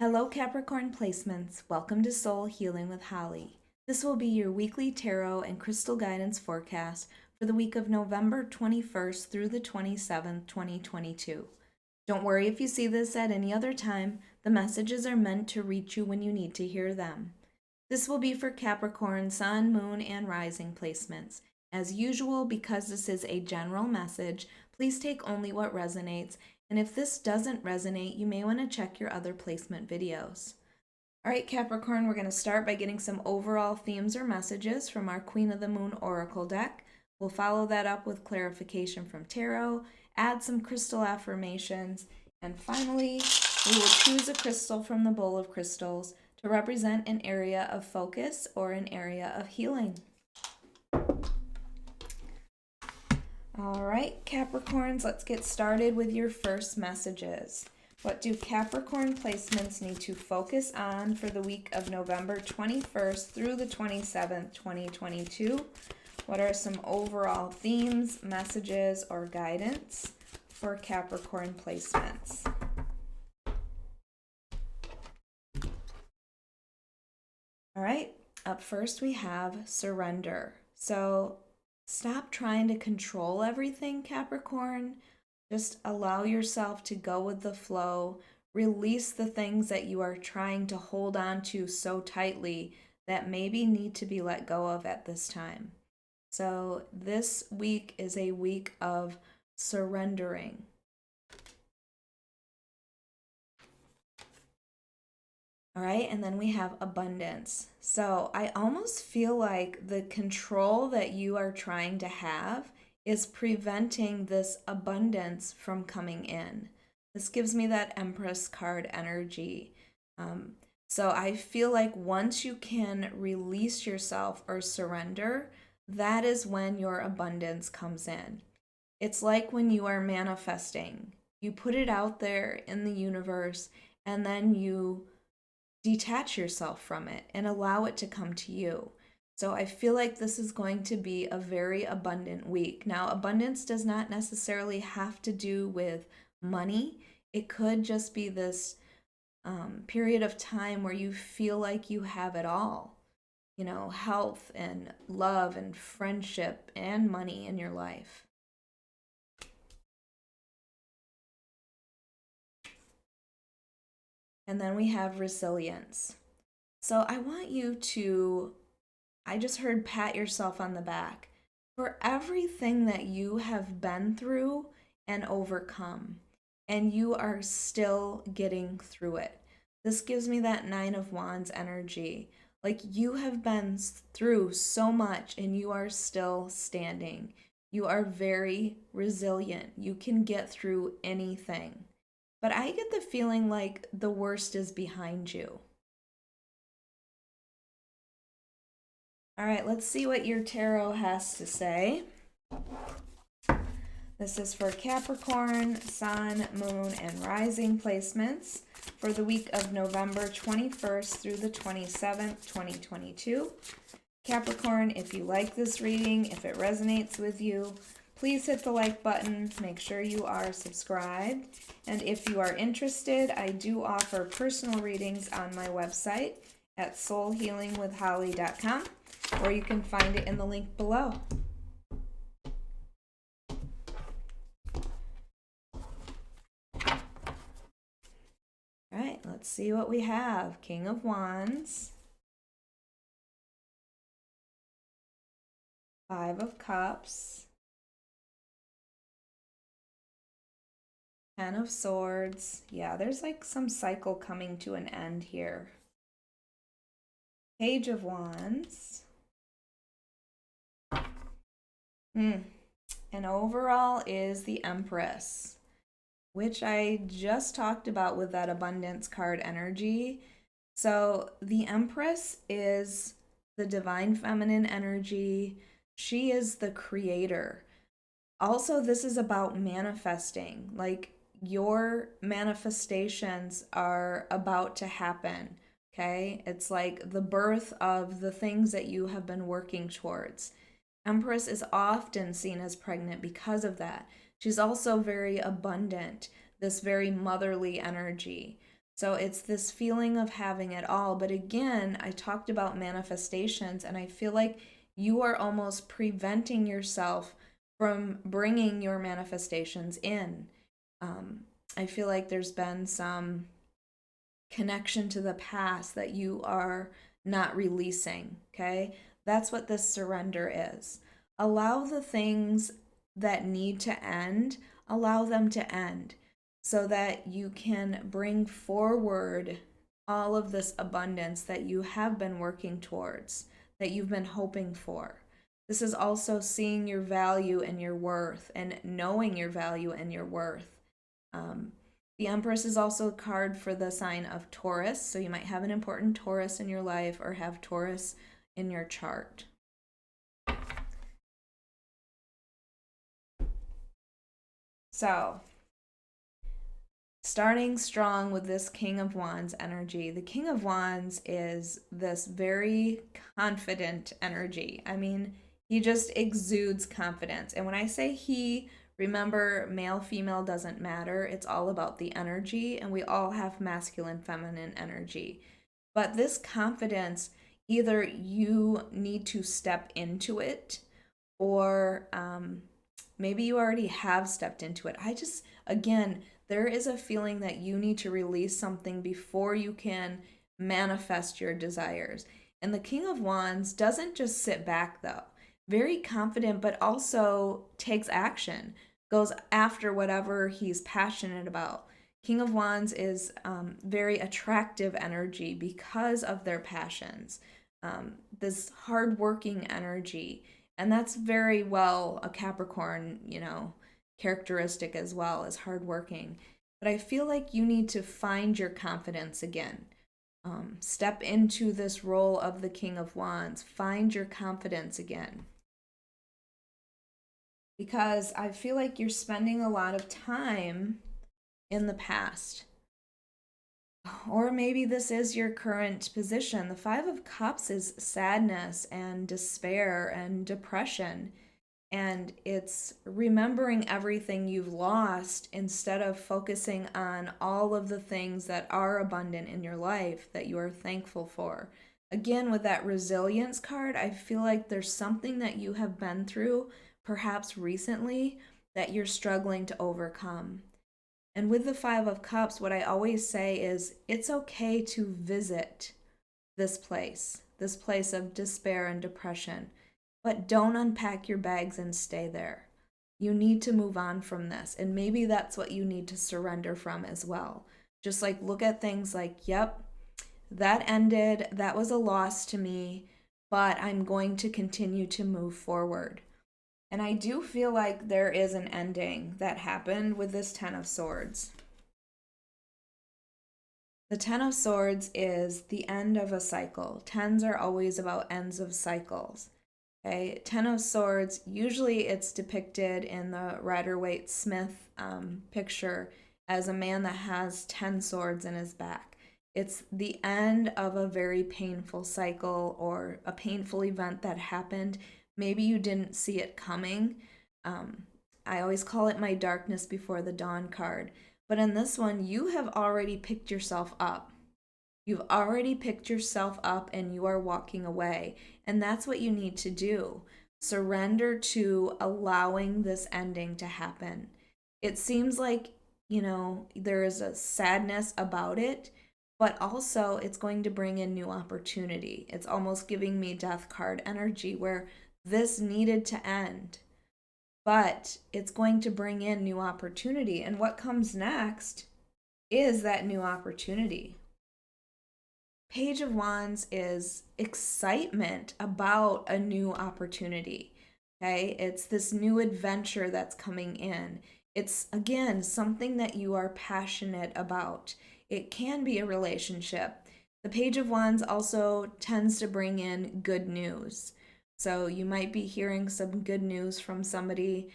Hello, Capricorn placements. Welcome to Soul Healing with Holly. This will be your weekly tarot and crystal guidance forecast for the week of November 21st through the 27th, 2022. Don't worry if you see this at any other time. The messages are meant to reach you when you need to hear them. This will be for Capricorn, Sun, Moon, and Rising placements. As usual, because this is a general message, please take only what resonates, and if this doesn't resonate, you may want to check your other placement videos. All right, Capricorn, we're going to start by getting some overall themes or messages from our Queen of the Moon Oracle deck. We'll follow that up with clarification from tarot, add some crystal affirmations, and finally, we will choose a crystal from the bowl of crystals to represent an area of focus or an area of healing. All right, Capricorns, let's get started with your first messages. What do Capricorn placements need to focus on for the week of November 21st through the 27th, 2022? What are some overall themes, messages, or guidance for Capricorn placements? All right, up first we have surrender. So stop trying to control everything, Capricorn. Just allow yourself to go with the flow. Release the things that you are trying to hold on to so tightly that maybe need to be let go of at this time. So this week is a week of surrendering. All right, and then we have abundance. So I almost feel like the control that you are trying to have is preventing this abundance from coming in. This gives me that Empress card energy. So I feel like once you can release yourself or surrender, that is when your abundance comes in. It's like when you are manifesting. You put it out there in the universe, and then you detach yourself from it and allow it to come to you. So I feel like this is going to be a very abundant week. Now, abundance does not necessarily have to do with money. It could just be this period of time where you feel like you have it all. You know, health and love and friendship and money in your life. And then we have resilience. So I want you to, I just heard pat yourself on the back for everything that you have been through and overcome. And you are still getting through it. This gives me that Nine of Wands energy. Like you have been through so much and you are still standing. You are very resilient. You can get through anything. But I get the feeling like the worst is behind you. All right, let's see what your tarot has to say. This is for Capricorn, Sun, Moon, and Rising placements for the week of November 21st through the 27th, 2022. Capricorn, if you like this reading, if it resonates with you, please hit the like button. Make sure you are subscribed. And if you are interested, I do offer personal readings on my website at soulhealingwithholly.com, or you can find it in the link below. All right, let's see what we have. King of Wands, Five of Cups, Ten of Swords. Yeah, there's like some cycle coming to an end here. Page of Wands. And overall is the Empress, which I just talked about with that abundance card energy. So the Empress is the divine feminine energy. She is the creator. Also, this is about manifesting. Like your manifestations are about to happen. Okay? It's like the birth of the things that you have been working towards. Empress is often seen as pregnant because of that. She's also very abundant, this very motherly energy. So it's this feeling of having it all. But again, I talked about manifestations, and I feel like you are almost preventing yourself from bringing your manifestations in. I feel like there's been some connection to the past that you are not releasing, okay? That's what this surrender is. Allow the things that need to end, allow them to end so that you can bring forward all of this abundance that you have been working towards, that you've been hoping for. This is also seeing your value and your worth and knowing your value and your worth. Um, the Empress is also a card for the sign of Taurus, so you might have an important Taurus in your life or have Taurus in your chart. So, starting strong with this King of Wands energy. The King of Wands is this very confident energy. I mean, he just exudes confidence. And when I say he, remember, male, female doesn't matter. It's all about the energy, and we all have masculine, feminine energy. But this confidence, either you need to step into it, or maybe you already have stepped into it. Again, there is a feeling that you need to release something before you can manifest your desires. And the King of Wands doesn't just sit back, though. Very confident, but also takes action, goes after whatever he's passionate about. King of Wands is very attractive energy because of their passions, this hardworking energy. And that's very well a Capricorn, characteristic as well as hardworking. But I feel like you need to find your confidence again. Step into this role of the King of Wands. Find your confidence again. Because I feel like you're spending a lot of time in the past. Or maybe this is your current position. The Five of Cups is sadness and despair and depression. And it's remembering everything you've lost instead of focusing on all of the things that are abundant in your life that you are thankful for. Again, with that resilience card, I feel like there's something that you have been through, perhaps recently, that you're struggling to overcome. And with the Five of Cups, what I always say is it's okay to visit this place of despair and depression, but don't unpack your bags and stay there. You need to move on from this. And maybe that's what you need to surrender from as well. Just like look at things like, yep, that ended. That was a loss to me, but I'm going to continue to move forward. And I do feel like there is an ending that happened with this Ten of Swords. The Ten of Swords is the end of a cycle. Tens are always about ends of cycles. Okay, Ten of Swords, usually it's depicted in the Rider-Waite-Smith picture as a man that has 10 swords in his back. It's the end of a very painful cycle or a painful event that happened. Maybe you didn't see it coming. I always call it my darkness before the dawn card. But in this one, you have already picked yourself up. You've already picked yourself up and you are walking away. And that's what you need to do. Surrender to allowing this ending to happen. It seems like, there is a sadness about it, but also it's going to bring in new opportunity. It's almost giving me death card energy where this needed to end, but it's going to bring in new opportunity. And what comes next is that new opportunity. Page of Wands is excitement about a new opportunity. Okay, it's this new adventure that's coming in. It's, again, something that you are passionate about. It can be a relationship. The Page of Wands also tends to bring in good news. So you might be hearing some good news from somebody.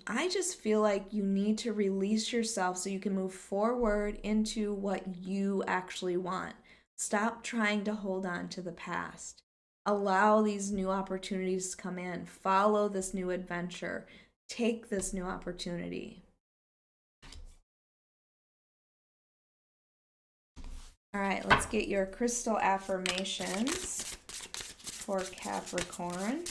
I just feel like you need to release yourself so you can move forward into what you actually want. Stop trying to hold on to the past. Allow these new opportunities to come in. Follow this new adventure. Take this new opportunity. All right, let's get your crystal affirmations for Capricorn.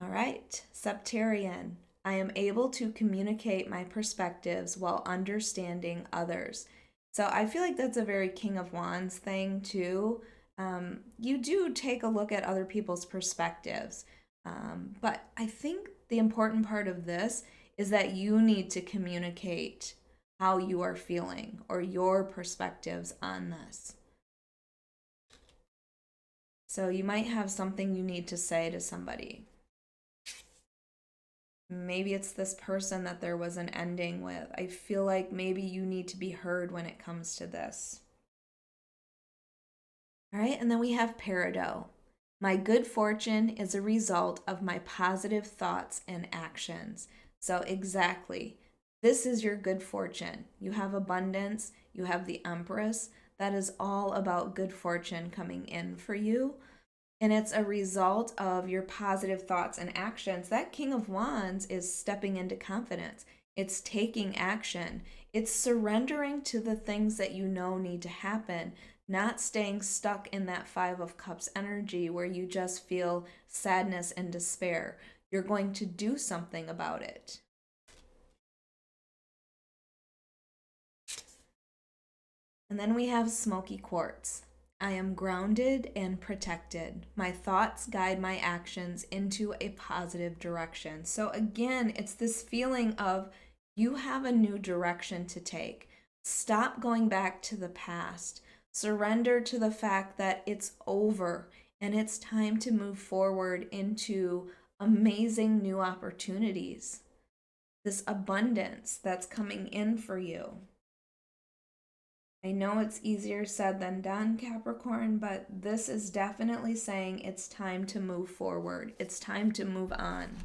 All right, Septarian. I am able to communicate my perspectives while understanding others. So I feel like that's a very King of Wands thing too. You do take a look at other people's perspectives. But I think the important part of this is that you need to communicate how you are feeling or your perspectives on this. So you might have something you need to say to somebody. Maybe it's this person that there was an ending with. I feel like maybe you need to be heard when it comes to this. All right, and then we have Peridot. My good fortune is a result of my positive thoughts and actions. So, exactly, this is your good fortune. You have abundance, you have the Empress. That is all about good fortune coming in for you. And it's a result of your positive thoughts and actions. That King of Wands is stepping into confidence. It's taking action. It's surrendering to the things that you know need to happen, not staying stuck in that Five of Cups energy where you just feel sadness and despair. You're going to do something about it. And then we have Smoky Quartz. I am grounded and protected. My thoughts guide my actions into a positive direction. So, again, it's this feeling of you have a new direction to take. Stop going back to the past. Surrender to the fact that it's over and it's time to move forward into amazing new opportunities. This abundance that's coming in for you. I know it's easier said than done, Capricorn, but this is definitely saying it's time to move forward. It's time to move on.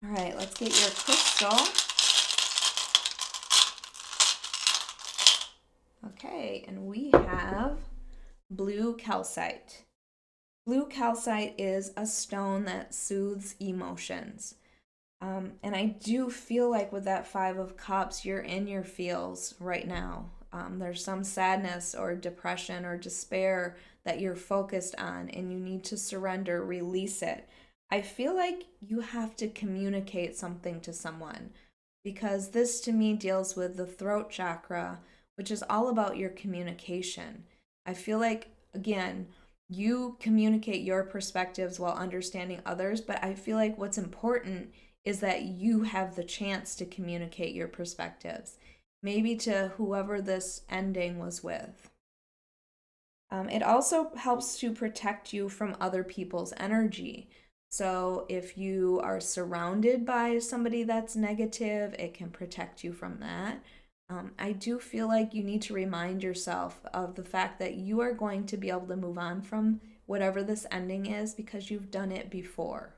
All right, let's get your crystal. Okay, and we have blue calcite. Blue calcite is a stone that soothes emotions. And I do feel like with that Five of Cups, you're in your feels right now. There's some sadness or depression or despair that you're focused on, and you need to surrender, release it. I feel like you have to communicate something to someone because this to me deals with the throat chakra, which is all about your communication. I feel like, again, you communicate your perspectives while understanding others, but I feel like what's important is that you have the chance to communicate your perspectives, maybe to whoever this ending was with. It also helps to protect you from other people's energy. So if you are surrounded by somebody that's negative, it can protect you from that. I do feel like you need to remind yourself of the fact that you are going to be able to move on from whatever this ending is because you've done it before.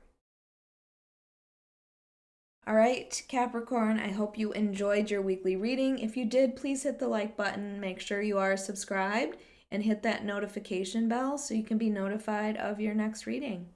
All right, Capricorn, I hope you enjoyed your weekly reading. If you did, please hit the like button, make sure you are subscribed, and hit that notification bell so you can be notified of your next reading.